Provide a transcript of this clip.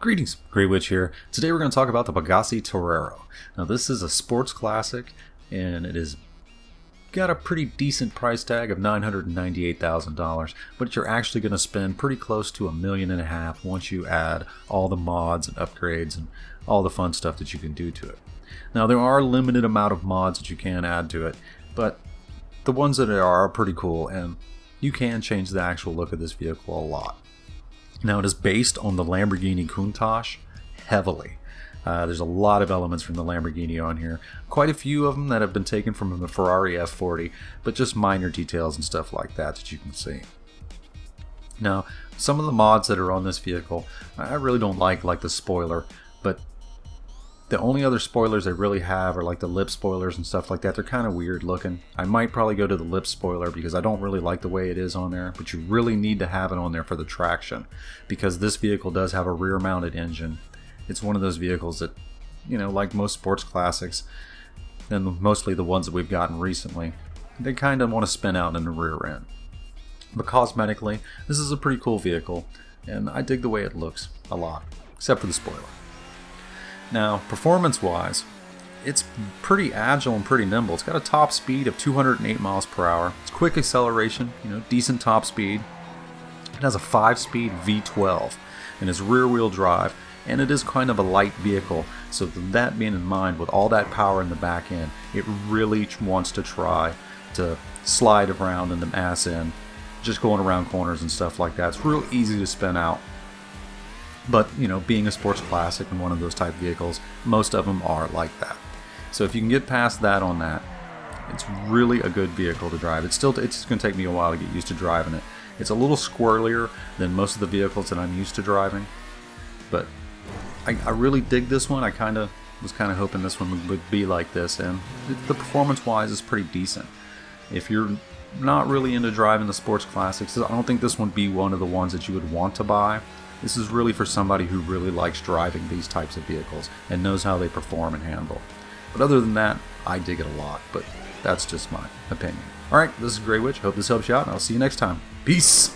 Greetings, Grey Witch here. Today we're going to talk about the Pegassi Torero. Now this is a sports classic and it is got a pretty decent price tag of $998,000, but you're actually going to spend pretty close to $1.5 million once you add all the mods and upgrades and all the fun stuff that you can do to it. Now there are a limited amount of mods that you can add to it, but the ones that are pretty cool and you can change the actual look of this vehicle a lot. Now it is based on the Lamborghini Countach heavily. There's a lot of elements from the Lamborghini on here. Quite a few of them that have been taken from the Ferrari F40, but just minor details and stuff like that that you can see. Now, some of the mods that are on this vehicle, I really don't like the spoiler, but the only other spoilers I really have are like the lip spoilers and stuff like that. They're kind of weird looking. I might probably go to the lip spoiler because I don't really like the way it is on there, but you really need to have it on there for the traction because this vehicle does have a rear mounted engine. It's one of those vehicles that, you know, like most sports classics and mostly the ones that we've gotten recently, they kind of want to spin out in the rear end. But cosmetically, this is a pretty cool vehicle and I dig the way it looks a lot, except for the spoiler. Now, performance-wise, it's pretty agile and pretty nimble. It's got a top speed of 208 miles per hour. It's quick acceleration, you know, decent top speed. It has a 5-speed V12 and it's rear-wheel drive, and it is kind of a light vehicle. So that being in mind, with all that power in the back end, it really wants to try to slide around in the ass end, just going around corners and stuff like that. It's real easy to spin out. But, you know, being a sports classic and one of those type vehicles, most of them are like that. So if you can get past that on that, it's really a good vehicle to drive. It's just going to take me a while to get used to driving it. It's a little squirrelier than most of the vehicles that I'm used to driving. But I really dig this one. I was kind of hoping this one would be like this. And the performance-wise is pretty decent. If you're not really into driving the sports classics, I don't think this would be one of the ones that you would want to buy. This is really for somebody who really likes driving these types of vehicles and knows how they perform and handle. But other than that, I dig it a lot, but that's just my opinion. Alright, this is Grey Witch. Hope this helps you out, and I'll see you next time. Peace!